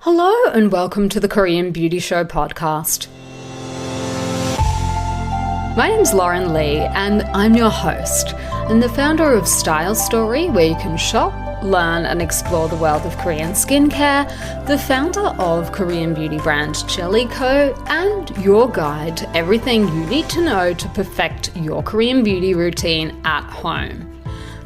Hello and welcome to the Korean Beauty Show podcast. My name's Lauren Lee and I'm your host and the founder of Style Story, where you can shop, learn and explore the world of Korean skincare, the founder of Korean beauty brand Jellyco, and your guide to everything you need to know to perfect your Korean beauty routine at home.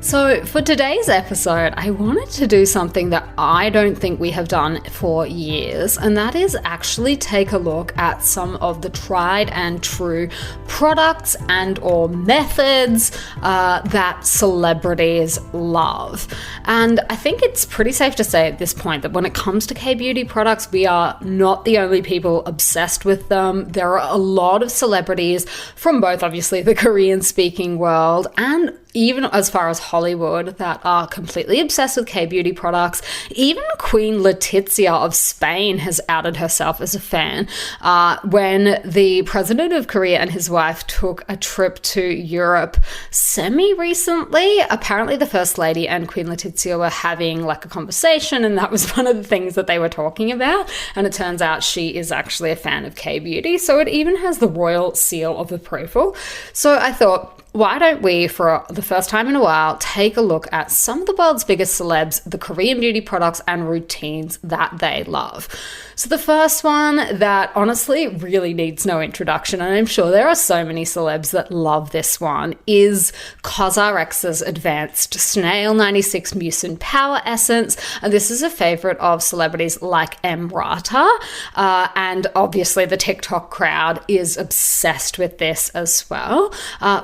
So for today's episode, I wanted to do something that I don't think we have done for years, and that is actually take a look at some of the tried and true products and or methods that celebrities love. And I think it's pretty safe to say at this point that when it comes to K-beauty products, we are not the only people obsessed with them. There are a lot of celebrities from both obviously the Korean-speaking world and even as far as Hollywood that are completely obsessed with K-beauty products. Even Queen Letizia of Spain has outed herself as a fan when the president of Korea and his wife took a trip to Europe semi-recently. Apparently the First Lady and Queen Letizia were having like a conversation, and that was one of the things that they were talking about. And it turns out she is actually a fan of K-beauty. So it even has the royal seal of approval. So I thought, why don't we, for the first time in a while, take a look at some of the world's biggest celebs, the Korean beauty products and routines that they love. So the first one that honestly really needs no introduction, and I'm sure there are so many celebs that love this one, is COSRX's Advanced Snail 96 Mucin Power Essence. And this is a favorite of celebrities like Rata, and obviously the TikTok crowd is obsessed with this as well.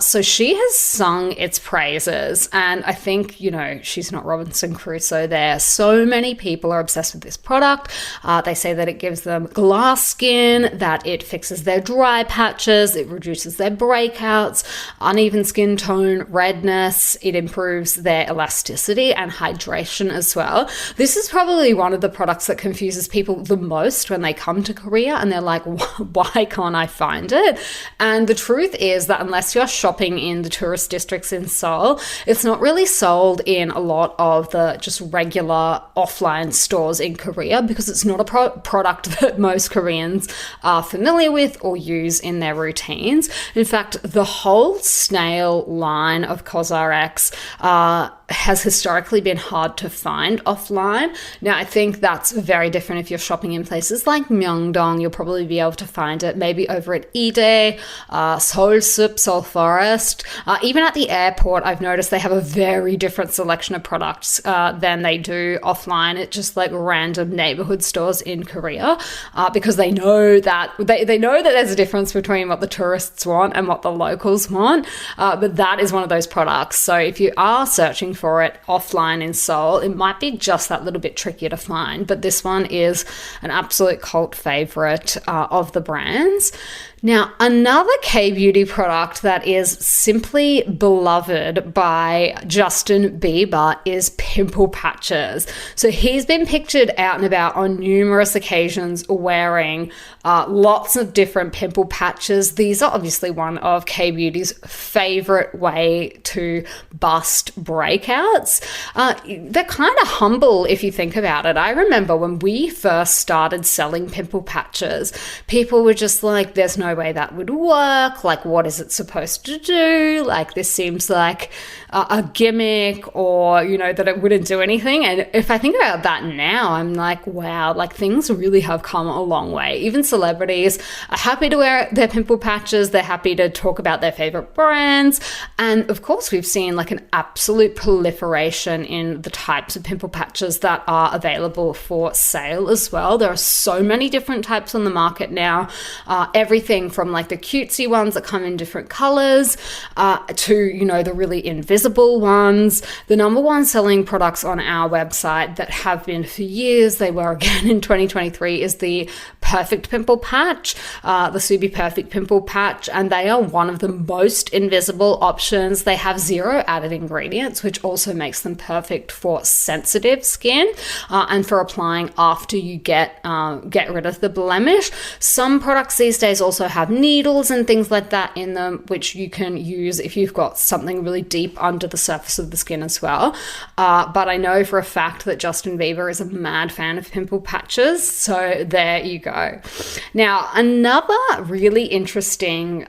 So she has sung its praises, and I think, she's not Robinson Crusoe there. So many people are obsessed with this product. They say that it gives them glass skin, that it fixes their dry patches, it reduces their breakouts, uneven skin tone, redness, it improves their elasticity and hydration as well. This is probably one of the products that confuses people the most when they come to Korea and they're like, why can't I find it? And the truth is that unless you're shopping in the tourist districts in Seoul, it's not really sold in a lot of the just regular offline stores in Korea because it's not a product that most Koreans are familiar with or use in their routines. In fact, the whole snail line of COSRX has historically been hard to find offline. Now, I think that's very different if you're shopping in places like Myeongdong. You'll probably be able to find it maybe over at Ide, Seoul Soup, Seoul Forest. Even at the airport, I've noticed they have a very different selection of products than they do offline at just like random neighborhood stores in Korea, because they know that they know that there's a difference between what the tourists want and what the locals want. But that is one of those products. So if you are searching for it offline in Seoul, it might be just that little bit trickier to find. But this one is an absolute cult favorite of the brands. Now, another K-beauty product that is simply beloved by Justin Bieber is pimple patches. So he's been pictured out and about on numerous occasions wearing lots of different pimple patches. These are obviously one of K-beauty's favorite way to bust breakouts. They're kind of humble if you think about it. I remember when we first started selling pimple patches, people were just like, there's no way that would work. Like, what is it supposed to do? Like, this seems like a gimmick, or, that it wouldn't do anything. And if I think about that now, I'm like, wow, like things really have come a long way. Even celebrities are happy to wear their pimple patches. They're happy to talk about their favorite brands. And of course, we've seen like an absolute proliferation in the types of pimple patches that are available for sale as well. There are so many different types on the market now. Everything from like the cutesy ones that come in different colors to, the really invisible ones. The number one selling products on our website that have been for years, they were again in 2023, is the Perfect Pimple Patch, the Suzy Perfect Pimple Patch, and they are one of the most invisible options. They have 0 added ingredients, which also makes them perfect for sensitive skin and for applying after you get rid of the blemish. Some products these days also have needles and things like that in them, which you can use if you've got something really deep under the surface of the skin as well. But I know for a fact that Justin Bieber is a mad fan of pimple patches, so there you go. Now, another really interesting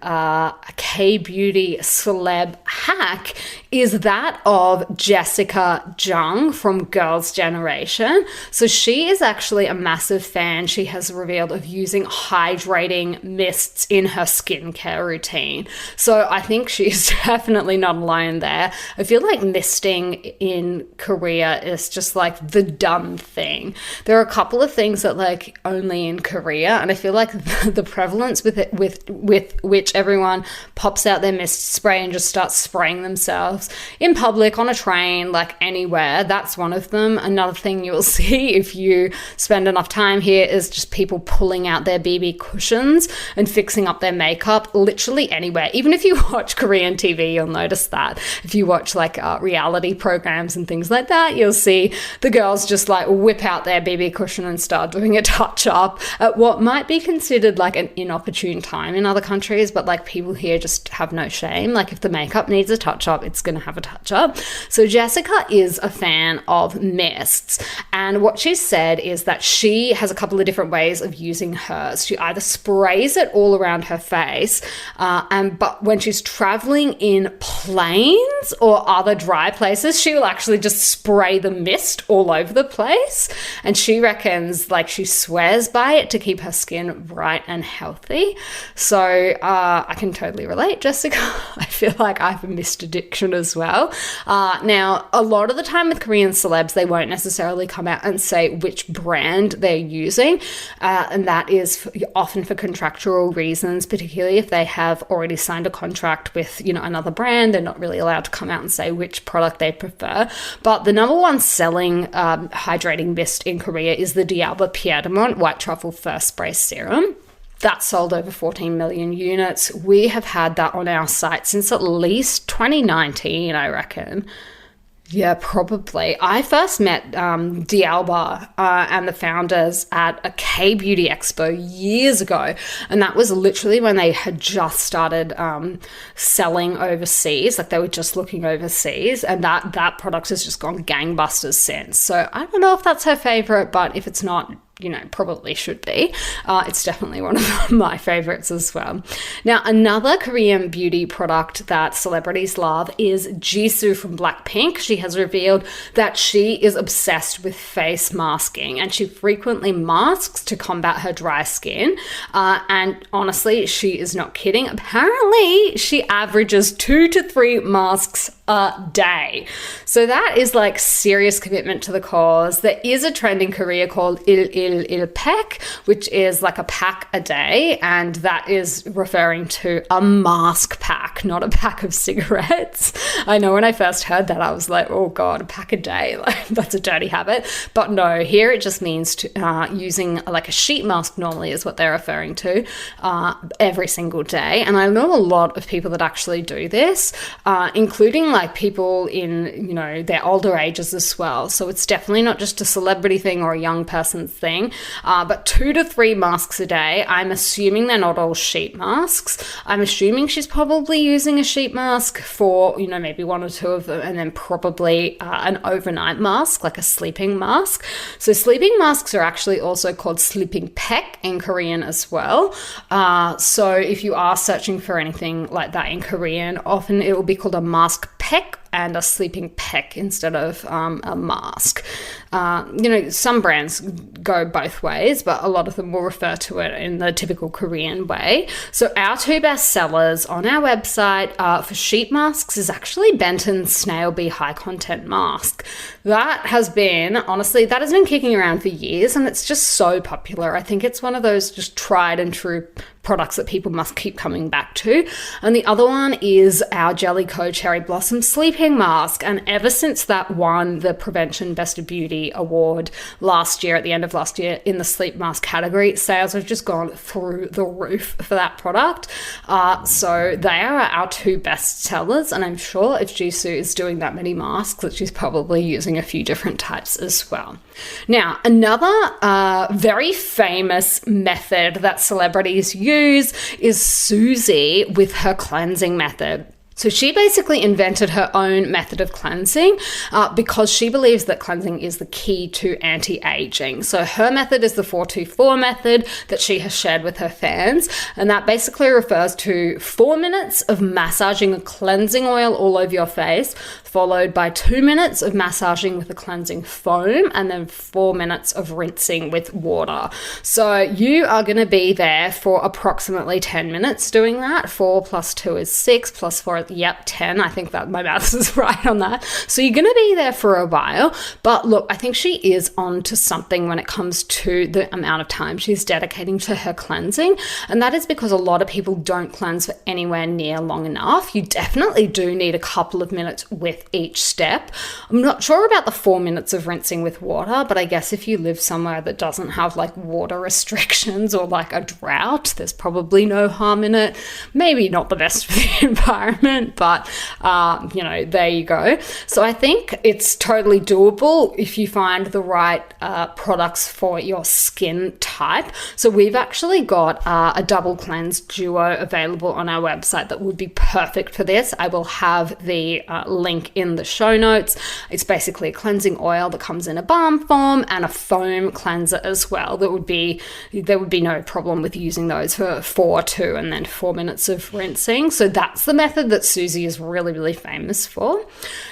K-beauty celeb hack is that of Jessica Jung from Girls' Generation. So she is actually a massive fan, she has revealed, of using hydrating mists in her skincare routine. So I think she's definitely not alone there. I feel like misting in Korea is just like the done thing. There are a couple of things that like only in Korea, and I feel like the prevalence with which everyone pops out their mist spray and just starts spraying themselves in public, on a train, like anywhere, that's one of them. Another thing you'll see if you spend enough time here is just people pulling out their BB cushions and fixing up their makeup literally anywhere. Even if you watch Korean TV, you'll notice that. If you watch like reality programs and things like that, you'll see the girls just like whip out their BB cushion and start doing a touch up at what might be considered like an inopportune time in other countries, but like people here just have no shame. Like if the makeup needs a touch up, it's going to have a touch up. So Jessica is a fan of mists, and what she said is that she has a couple of different ways of using hers. She either sprays it all around her face, but when she's traveling in planes or other dry places, she will actually just spray the mist all over the place. And she reckons, like, she swears by it to keep her skin bright and healthy. So I can totally relate, Jessica. I feel like I have a mist addiction as well. Now, a lot of the time with Korean celebs, they won't necessarily come out and say which brand they're using, and that is often for contractual reasons, particularly if they have already signed a contract with, another brand. They're not really allowed to come out and say which product they prefer. But the number one selling hydrating mist in Korea is the D'Alba Piedmont White Truffle First Spray Serum. That sold over 14 million units. We have had that on our site since at least 2019, I reckon. Yeah, probably. I first met D'Alba and the founders at a K-Beauty Expo years ago, and that was literally when they had just started selling overseas. Like, they were just looking overseas, and that product has just gone gangbusters since. So I don't know if that's her favorite, but if it's not, probably should be. It's definitely one of my favorites as well. Now, another Korean beauty product that celebrities love is Jisoo from Blackpink. She has revealed that she is obsessed with face masking, and she frequently masks to combat her dry skin. And honestly, she is not kidding. Apparently, she averages 2 to 3 masks a day. So that is like serious commitment to the cause. There is a trend in Korea called il pack, which is like a pack a day, and that is referring to a mask pack, not a pack of cigarettes. I know when I first heard that, I was like, oh God, a pack a day, like that's a dirty habit. But no, here it just means using like a sheet mask normally is what they're referring to every single day. And I know a lot of people that actually do this, including like people in, their older ages as well. So it's definitely not just a celebrity thing or a young person's thing, but 2 to 3 masks a day. I'm assuming they're not all sheet masks. I'm assuming she's probably using a sheet mask for, maybe 1 or 2 of them, and then probably an overnight mask, like a sleeping mask. So sleeping masks are actually also called sleeping pack in Korean as well. So if you are searching for anything like that in Korean, often it will be called a mask pack and a sleeping pack instead of a mask. Some brands go both ways, but a lot of them will refer to it in the typical Korean way. So our 2 best sellers on our website for sheet masks is actually Benton's Snail Bee High Content Mask. That has been kicking around for years, and it's just so popular. I think it's one of those just tried and true products that people must keep coming back to. And the other one is our Jellicoe Cherry Blossom Sleeping sleeping mask. And ever since that won the Prevention Best of Beauty award last year, at the end of last year, in the sleep mask category, sales have just gone through the roof for that product. So they are our two best sellers, and I'm sure if Jisoo is doing that many masks, that she's probably using a few different types as well. Now, another very famous method that celebrities use is Suzy with her cleansing method. So she basically invented her own method of cleansing because she believes that cleansing is the key to anti-aging. So her method is the 4-2-4 method that she has shared with her fans. And that basically refers to 4 minutes of massaging a cleansing oil all over your face, followed by 2 minutes of massaging with a cleansing foam, and then 4 minutes of rinsing with water. So you are going to be there for approximately 10 minutes doing that. 4 + 2 is 6, + 4 is 10. I think that my maths is right on that. So you're going to be there for a while. But look, I think she is on to something when it comes to the amount of time she's dedicating to her cleansing. And that is because a lot of people don't cleanse for anywhere near long enough. You definitely do need a couple of minutes with each step. I'm not sure about the 4 minutes of rinsing with water, but I guess if you live somewhere that doesn't have like water restrictions or like a drought, there's probably no harm in it. Maybe not the best for the environment, but there you go. So I think it's totally doable if you find the right products for your skin type. So we've actually got a double cleanse duo available on our website that would be perfect for this. I will have the link in the show notes. It's basically a cleansing oil that comes in a balm form and a foam cleanser as well. There would be no problem with using those for 4, 2, and then 4 minutes of rinsing. So that's the method that Suzy is really, really famous for.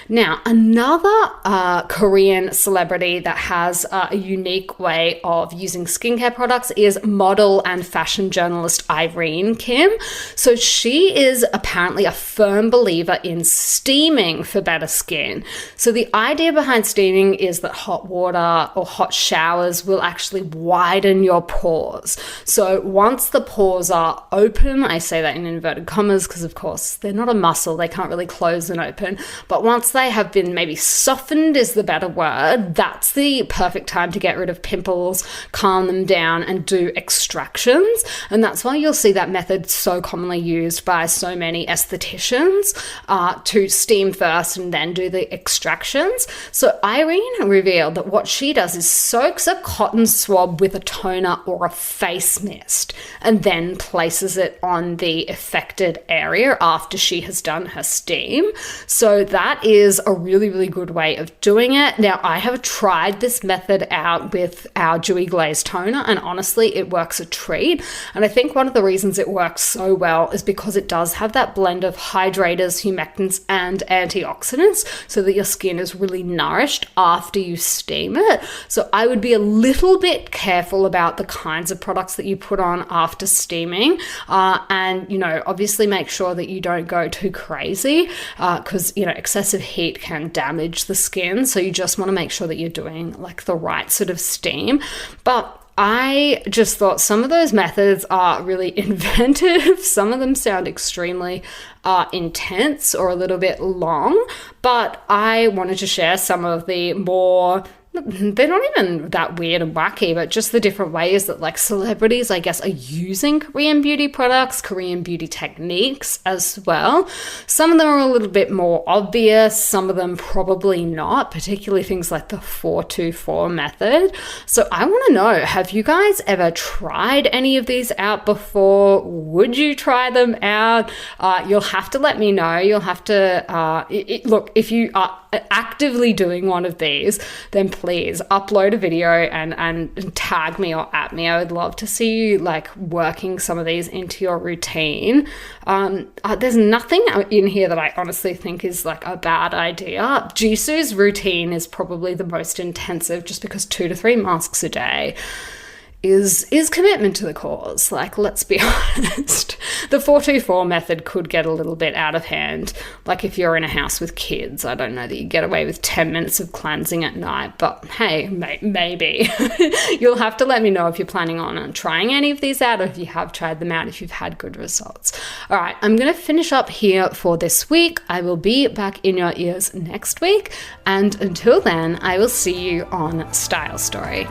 Now, another Korean celebrity that has a unique way of using skincare products is model and fashion journalist Irene Kim. So she is apparently a firm believer in steaming for better skin. So the idea behind steaming is that hot water or hot showers will actually widen your pores. So once the pores are open, I say that in inverted commas because of course they're not a muscle, they can't really close and open, but once they have been maybe softened is the better word, that's the perfect time to get rid of pimples, calm them down, and do extractions. And that's why you'll see that method so commonly used by so many estheticians to steam first and then do the extractions. So Irene revealed that what she does is soaks a cotton swab with a toner or a face mist and then places it on the affected area after she has done her steam. So that is a really, really good way of doing it. Now, I have tried this method out with our Dewy Glaze toner, and honestly, it works a treat. And I think one of the reasons it works so well is because it does have that blend of hydrators, humectants, and antioxidants, so that your skin is really nourished after you steam it. So I would be a little bit careful about the kinds of products that you put on after steaming, and obviously make sure that you don't go too crazy because excessive heat can damage the skin. So you just want to make sure that you're doing like the right sort of steam. But I just thought some of those methods are really inventive. Some of them sound extremely intense or a little bit long, but I wanted to share some of the more, they're not even that weird and wacky, but just the different ways that like celebrities, I guess, are using Korean beauty products, Korean beauty techniques as well. Some of them are a little bit more obvious, some of them probably not, particularly things like the 4-2-4 method. So I want to know, have you guys ever tried any of these out before? Would you try them out? You'll have to let me know. You'll have to, look, if you are actively doing one of these, then please upload a video and tag me or at me. I would love to see you like working some of these into your routine. There's nothing in here that I honestly think is like a bad idea. Jisoo's routine is probably the most intensive just because 2 to 3 masks a day is commitment to the cause. Like, let's be honest. The 424 method could get a little bit out of hand. Like, if you're in a house with kids, I don't know that you get away with 10 minutes of cleansing at night, but hey, maybe. You'll have to let me know if you're planning on trying any of these out, or if you have tried them out, if you've had good results. All right, I'm going to finish up here for this week. I will be back in your ears next week, and until then, I will see you on Style Story.